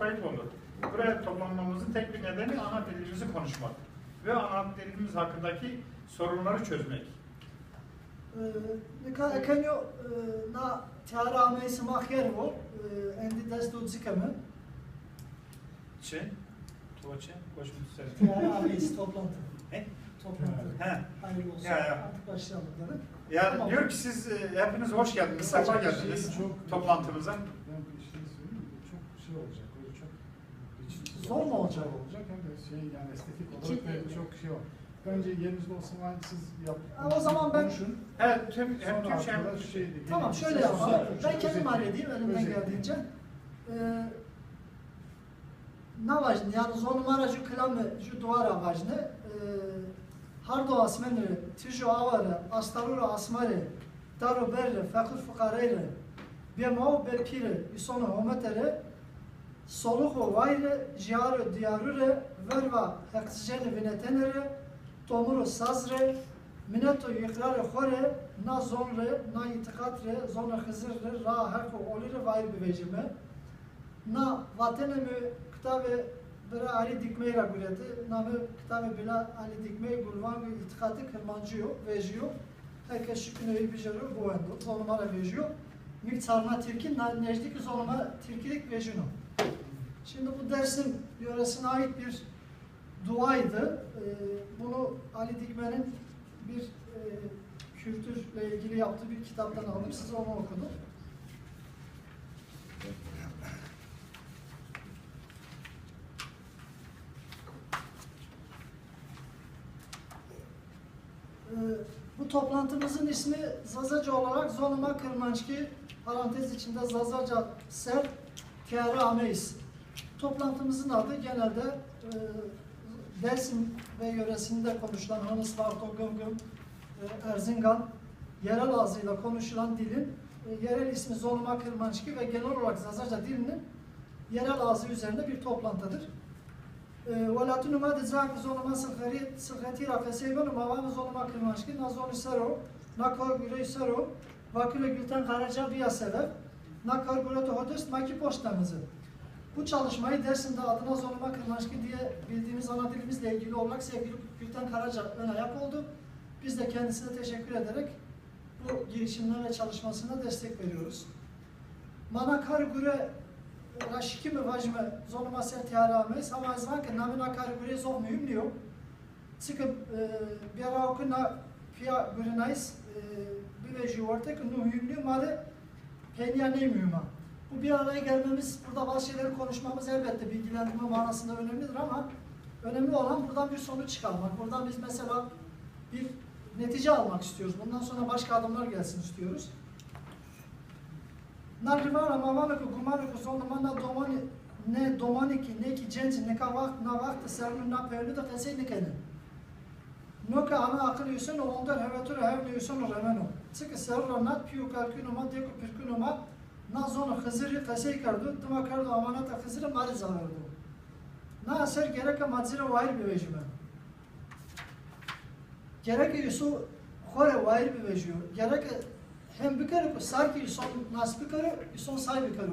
kayıp oldu. Buraya toplanmamızın tek bir nedeni ana dilimizi konuşmak ve ana dilimiz hakkındaki sorunları çözmek. Neka ekenyo na tiara ameysi mahyer endi destu zikeme. Tuğçe, hoş bulduk. Tiara ameysi toplantı. He? Toplantı. He. Hayırlı olsun. Ya. Artık başlayalım dedi. Ya Tamam. diyor ki siz hepiniz hoş geldiniz, sefa geldiniz toplantımıza. Ben bir şey söyleyeyim mi? Çok şey olacak, böyle çok Zor mu olacak? Hem de yani estetik olarak da çok şey var. Bence yerinizde olsun, aynı siz O zaman ben- konuşun. Evet, tüm Sonra şey arkadaş Tamam şöyle yapalım. Ben kendim halledeyim elimden geldiğince. Ne važno, yani zon numara ju klame, ju duvara važne. Hardo asmenre, tijo avare, astarura asmare, daro berre, fakir fukareyre, bemao bepire, isonu hometere, soluho vayre, jiaro diyarure, verva heksijene vinetenere, tomuro sazre, mineto yikrare khore, na zonre, na itikatre, zona khizirre, ra heko olire vayr bivejime, na vatenemi kitabe bira Ali dikmeyi raguleti, name kitabe bila Ali dikmeyi gulvan ve itikatı kırmancıyor, vejiyor. Herkes şüküneyi bijeriyor, bu endo. Zonumara vejiyor. Miktarına tirkin, necdik zonuma tirkilik vejino. Şimdi bu dersin yöresine ait bir duaydı. Bunu Ali Dikmen'in bir kültürle ilgili yaptığı bir kitaptan aldım. Size onu okudum. Bu toplantımızın ismi Zazaca olarak Zonuma Kırmançki, parantez içinde Zazaca Ser Tiara Ameyiz. Toplantımızın adı genelde Dersim ve yöresinde konuşulan Hanız, Varto, Gımgım, Erzingan yerel ağzıyla konuşulan dilin yerel ismi Zonuma Kırmançki ve genel olarak Zazaca dilinin yerel ağzı üzerinde bir toplantıdır. Walatun umad zak zonuma sıkhati rafeseyben umavam zonuma kırmançki na zonu sero na kor gure sero vakile gülten karaca biya sebep na kor gure tohodust maki poştamızı. Bu çalışmayı dersinde adına zonuma kırmançki diye bildiğimiz ana dilimizle ilgili olarak sevgili Gülten Karaca ön ayak oldu. Biz de kendisine teşekkür ederek bu girişimine ve çalışmasına destek veriyoruz. Mana kar gure Raşiki mi vajme zonuma sertiharame sama zvanke namina karigure zor mühim diyor. Çünkü bir ara okuna pia gurinais bir veji ortak nu mühim diyor mare penya ne mühim. Bu bir araya gelmemiz, burada bazı şeyleri konuşmamız elbette bilgilendirme manasında önemlidir ama önemli olan buradan bir sonuç çıkarmak. Buradan biz mesela bir netice almak istiyoruz. Bundan sonra başka adımlar gelsin istiyoruz. Narivara mavame ko gumare ko zonuma na domani ne domani ki ne ki cenci ne ka vakt na vakt sernu na pevlu da kesey ne kene. No ka ana akıl yusun o ondar hevetur hevle yusun o remeno. Çünkü serra nat piyo kalkünuma deko pirkünuma na zonu hızırı kesey kardu tıma kardu amanata hızırı mari zaverdu. Na eser gerek madzira vair bir vejime. Gerek yusu khore vair bir vejiyor. Gerek hem bir kere sarki son nas bir kere son say bir kere.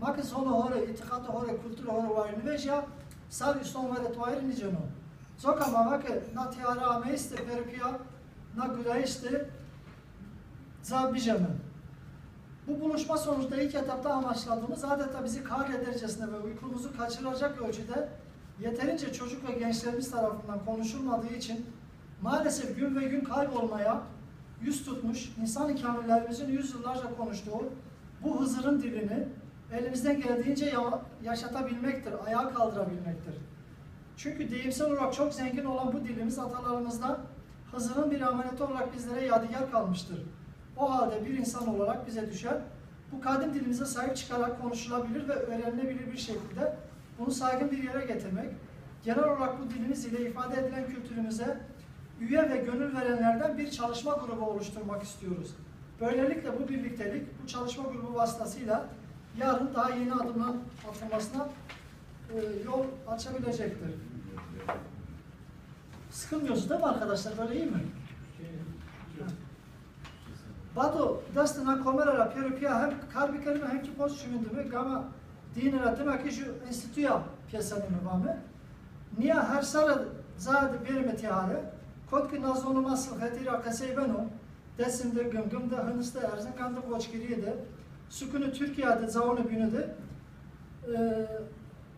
Makın sonu hore itikatı hore kültürü hore var ne veja sar son var etvair ni cano. Zoka mavake na tiara ameiste perpia na gülayiste zabijeme. Bu buluşma sonucunda ilk etapta amaçladığımız adeta bizi kahredercesine ve uykumuzu kaçıracak ölçüde yeterince çocuk ve gençlerimiz tarafından konuşulmadığı için maalesef gün ve gün kaybolmaya yüz tutmuş, insan-ı kamillerimizin yüzyıllarca konuştuğu bu Hızır'ın dilini elimizden geldiğince yaşatabilmektir, ayağa kaldırabilmektir. Çünkü deyimsel olarak çok zengin olan bu dilimiz atalarımızdan Hızır'ın bir ameliyatı olarak bizlere yadigar kalmıştır. O halde bir insan olarak bize düşer, bu kadim dilimize sahip çıkarak konuşulabilir ve öğrenilebilir bir şekilde bunu saygın bir yere getirmek, genel olarak bu dilimiz ile ifade edilen kültürümüze üye ve gönül verenlerden bir çalışma grubu oluşturmak istiyoruz. Böylelikle bu birliktelik, bu çalışma grubu vasıtasıyla yarın daha yeni adımlar atılmasına yol açabilecektir. Sıkılmıyorsunuz değil mi arkadaşlar? Böyle iyi mi? Bado, dastina kamerara perupia hem karbi kelime hem ki poz şümündü mü? Gama dinara demek ki şu enstitüya piyasanın mevamı. Niye her sene zaten bir metihare kod ki nazonu masıl hatira kaseybeno desimde gımgımda hınısta Erzincan'da koçgiriye'de sükunu Türkiye'de zavonu günüde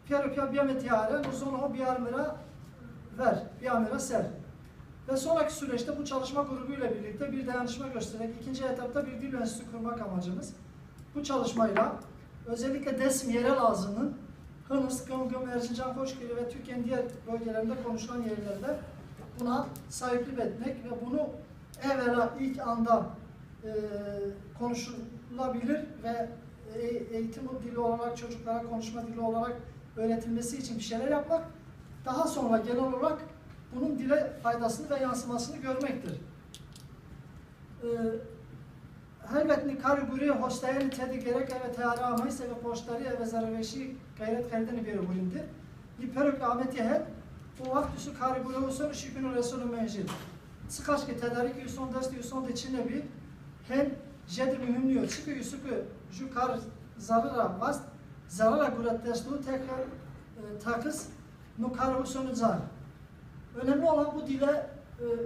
Piyarı bir metihare uzun bir armera ver, bir armera ser. Ve sonraki süreçte bu çalışma grubuyla birlikte bir dayanışma göstererek ikinci etapta bir dil enstitüsü kurmak amacımız. Bu çalışmayla özellikle DESM yerel ağzının Hınıs, Gımgım, Erzincan, Koçgiri ve Türkiye'nin diğer bölgelerinde konuşulan yerlerde buna sahiplik etmek ve bunu evvela ilk anda konuşulabilir ve eğitim dili olarak çocuklara konuşma dili olarak öğretilmesi için bir şeyler yapmak, daha sonra genel olarak bunun dile faydasını ve yansımasını görmektir. Elbette kari guriye hostayeni tedi gerek evet teara amaysa ve poştari ve zarveşi gayret kerdeni bir bölümdü. Liperuk Ahmet'i hep o vaktüsü kari guriye usul şükünü resulü menjil. Sıkaç ki tedarik yüson desti yüson de Çin'e bir hem jedi mühimliyor. Çıkı yüsükü şu kar zarara vast zarara gurat destu tekrar takız nukar usunu zar. Önemli olan bu dile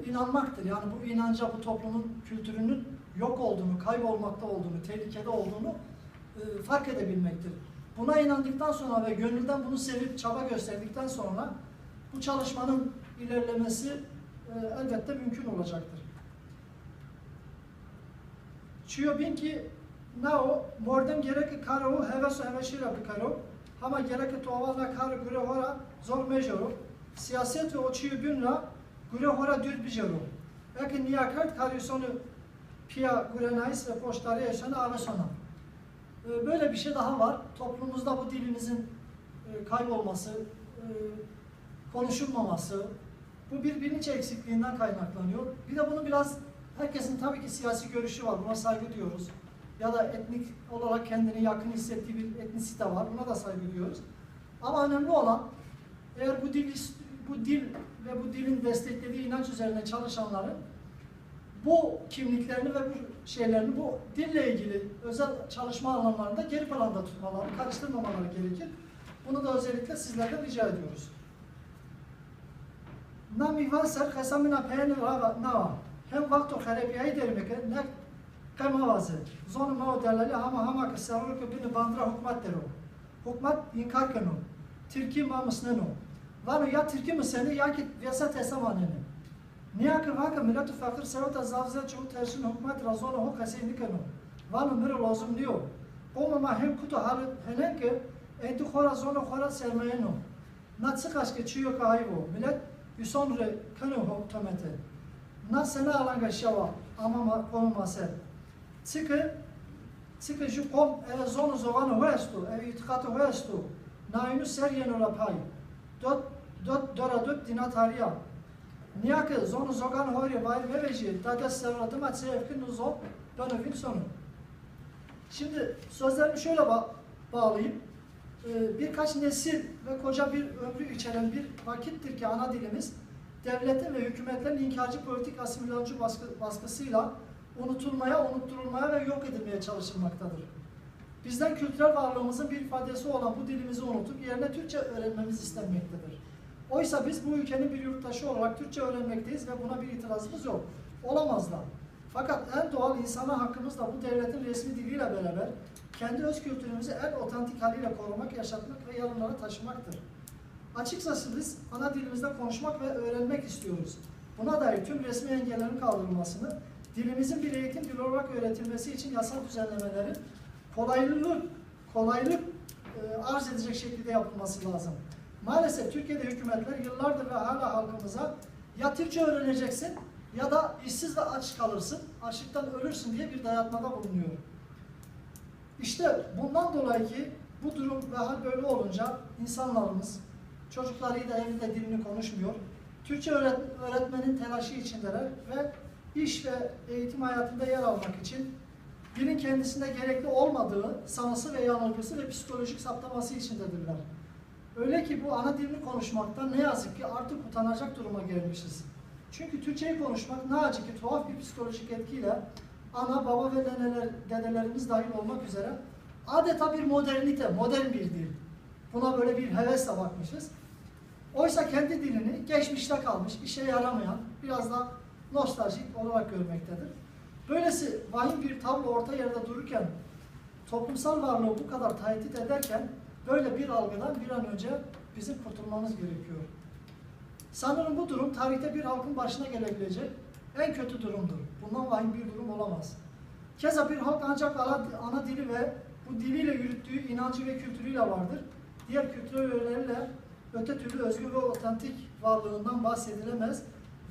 inanmaktır. Yani bu inanca bu toplumun kültürünün yok olduğunu, kaybolmakta olduğunu, tehlikede olduğunu fark edebilmektir. Buna inandıktan sonra ve gönülden bunu sevip çaba gösterdikten sonra bu çalışmanın ilerlemesi elbette mümkün olacaktır. Çiyobinki nao mordem gerek karo hevesu heveşira bir karo ama gerek tovala karo göre hora zor mecoro siyaset o çiyobinla göre hora dürt bijero. Belki niyakart karyosunu Pia Gurenais ve Poştari Yaşanı Avesona. Böyle bir şey daha var. Toplumumuzda bu dilimizin kaybolması, konuşulmaması, bu bir bilinç eksikliğinden kaynaklanıyor. Bir de bunu biraz, herkesin tabii ki siyasi görüşü var, buna saygı duyuyoruz. Ya da etnik olarak kendini yakın hissettiği bir etnisite var, buna da saygı duyuyoruz. Ama önemli olan, eğer bu dil ve bu dilin desteklediği inanç üzerine çalışanların bu kimliklerini ve bu şeylerini bu dille ilgili özel çalışma alanlarında geri planda tutmaları, karıştırmamaları gerekir. Bunu da özellikle sizlerden rica ediyoruz. Nami vaser kasamina peynir nava hem vakto xarepiyayı dermeke ne kemavaze zonu mao derleri ama hama kısarlı köpünü bandıra hukmat dero. Hukmat inkar kenu. Türkiye mamusnenu. Vano ya Türkiye miseni ya ki viyasa tesamaneni. Niyakı vaka milleti fakir sevata zavze çoğu tersin hükümet razonu ho kaseyni kenu. Vano mire lazım diyor. Olmama hem kutu halı henen ki enti xora zonu xora sermayenu. Natsı kaşke çiyo kahivo. Millet yusonre kenu ho tomete. Na sena alanga şava ama konu maser. Çıkı ju kom eve zonu zovanı hoestu, eve itikatı hoestu. Nainu seriyenu rapay. Dört dinatariya. Niyakı zonu zogan hori bayr veveji dades serradım atse evkin uzo dönövin sonu. Şimdi sözlerimi şöyle bağlayayım. Birkaç nesil ve koca bir ömrü içeren bir vakittir ki ana dilimiz devletin ve hükümetlerin inkarcı politik asimilasyoncu baskısıyla unutulmaya, unutturulmaya ve yok edilmeye çalışılmaktadır. Bizden kültürel varlığımızın bir ifadesi olan bu dilimizi unutup yerine Türkçe öğrenmemiz istenmektedir. Oysa biz bu ülkenin bir yurttaşı olarak Türkçe öğrenmekteyiz ve buna bir itirazımız yok. Olamaz da. Fakat en doğal insana hakkımız da bu devletin resmi diliyle beraber kendi öz kültürümüzü en otantik haliyle korumak, yaşatmak ve yarınlara taşımaktır. Açıkçası biz ana dilimizde konuşmak ve öğrenmek istiyoruz. Buna dair tüm resmi engellerin kaldırılmasını, dilimizin bir eğitim dili olarak öğretilmesi için yasal düzenlemelerin kolaylık arz edecek şekilde yapılması lazım. Maalesef Türkiye'de hükümetler yıllardır ve hala halkımıza ya Türkçe öğreneceksin ya da işsiz ve aç kalırsın, açlıktan ölürsün diye bir dayatmada bulunuyor. İşte bundan dolayı ki bu durum ve hal böyle olunca insanlarımız, çocuklarıyla evinde dilini konuşmuyor. Türkçe öğretmenin telaşı içindeler ve iş ve eğitim hayatında yer almak için dilin kendisinde gerekli olmadığı sanısı ve yanılgısı ve psikolojik saptaması içindedirler. Öyle ki bu ana dilini konuşmaktan ne yazık ki artık utanacak duruma gelmişiz. Çünkü Türkçeyi konuşmak ne acı ki tuhaf bir psikolojik etkiyle ana, baba ve dedelerimiz dahil olmak üzere adeta bir modernite, modern bir dil. Buna böyle bir hevesle bakmışız. Oysa kendi dilini geçmişte kalmış, işe yaramayan, biraz da nostaljik olarak görmektedir. Böylesi vahim bir tablo orta yerde dururken, toplumsal varlığı bu kadar tehdit ederken, böyle bir algıdan bir an önce bizim kurtulmamız gerekiyor. Sanırım bu durum tarihte bir halkın başına gelebilecek en kötü durumdur. Bundan vahim bir durum olamaz. Keza bir halk ancak ana dili ve bu diliyle yürüttüğü inancı ve kültürüyle vardır. Diğer kültürel öğeleriyle öte türlü özgür ve otantik varlığından bahsedilemez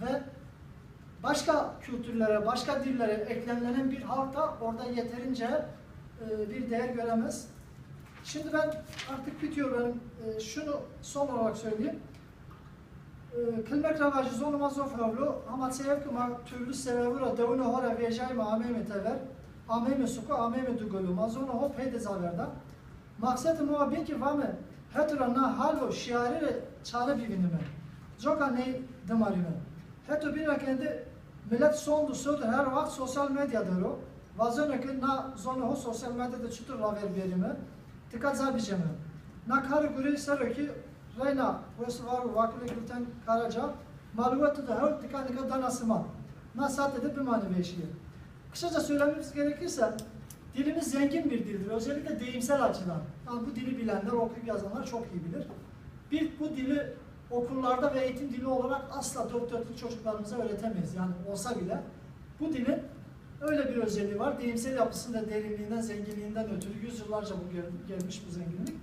ve başka kültürlere, başka dillere eklemlenen bir halk da orada yeterince bir değer göremez. Şimdi ben artık bitiyor benim. Şunu son olarak söyleyeyim. Kılmek ravajı zonuma zofavlu ama sevkıma türlü sevevura devune hora vejayma ameme tever ameme suku ameme dugulu mazona hop heyde zaverda maksatı muhabbin ki vame hetura na halvo şiarire çare bivinime joka ney dımarime hetu bir kendi millet sondu södü her vakit sosyal medyadır o vazone ki na zona ho sosyal medyada çıtır raver berime dikkat zabiceme na karı guri sarı ki Reyna, burası var vakile Gülten Karaca, malumatı da her tıkanıka danasıma. Nasat edip bir manevi eşiği. Kısaca söylememiz gerekirse, dilimiz zengin bir dildir. Özellikle deyimsel açıdan. Yani bu dili bilenler, okuyup yazanlar çok iyi bilir. Bu dili okullarda ve eğitim dili olarak asla doktorluk çocuklarımıza öğretemeyiz. Yani olsa bile bu dilin öyle bir özelliği var. Deyimsel yapısında derinliğinden, zenginliğinden ötürü yüzyıllarca bu gelmiş bu zenginlik.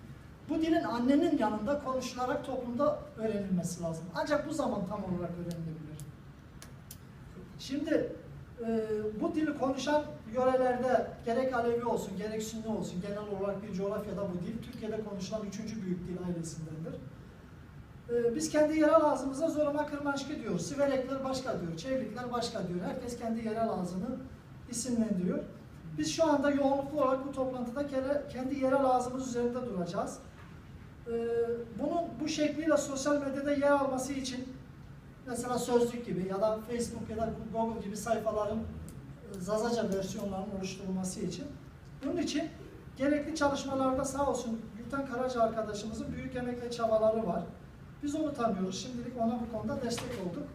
Bu dilin annenin yanında konuşularak toplumda öğrenilmesi lazım. Ancak bu zaman tam olarak öğrenilebilir. Şimdi bu dili konuşan yörelerde gerek Alevi olsun, gerek Sünni olsun, genel olarak bir coğrafyada bu dil Türkiye'de konuşulan 3. büyük dil ailesindendir. Biz kendi yerel ağzımıza zoruma kırmançki diyoruz. Siverekler başka diyor, Çevlikler başka diyor. Herkes kendi yerel ağzını isimlendiriyor. Biz şu anda yoğunluklu olarak bu toplantıda kendi yerel ağzımız üzerinde duracağız. Bunun bu şekliyle sosyal medyada yer alması için mesela Sözlük gibi ya da Facebook ya da Google gibi sayfaların Zazaca versiyonlarının oluşturulması için bunun için gerekli çalışmalarda sağ olsun Gülten Karaca arkadaşımızın büyük emek ve çabaları var. Biz onu tanıyoruz. Şimdilik ona bu konuda destek olduk.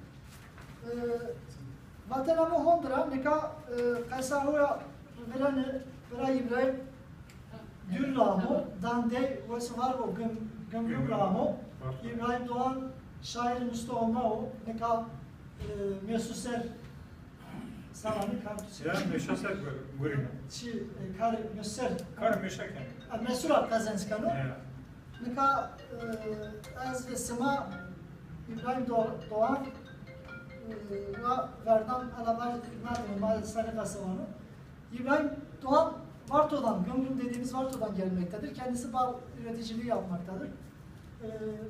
Vatanamı Hondra, Nika Kaysahuya Vera İbrahim Dürramo, Dande Vesvargo Gümrükramo, İbrahim Doğan Şair Mustafa Nika Mesuser Salami Kartusi. Ya meşaser görünüyor. Kar Mesuser. Kar meşaken. Mesurat Kazenskano. Evet. Nika az ve Sema İbrahim Doğan Verdan Alabar Sarıkası onu. İbrahim Doğan Varto'dan, Gömrüm dediğimiz Varto'dan gelmektedir. Kendisi bal üreticiliği yapmaktadır.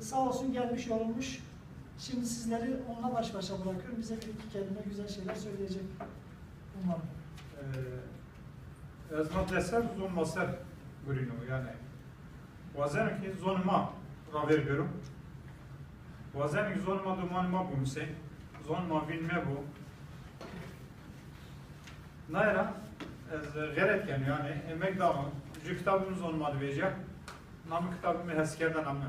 Sağ olsun gelmiş, yorulmuş. Şimdi sizleri onunla baş başa bırakıyorum. Bize bir iki kelime güzel şeyler söyleyecek umarım. Ezmat deser, zon maser görünüyor yani. Bazen ki zonuma raver görüm. Bazen ki zonuma dumanıma bumse. Zonuma bilme bu. Nayra, gayret yani emek damı. Şu kitabımız zonuma diyecek. Namı kitabımı heskerden namı.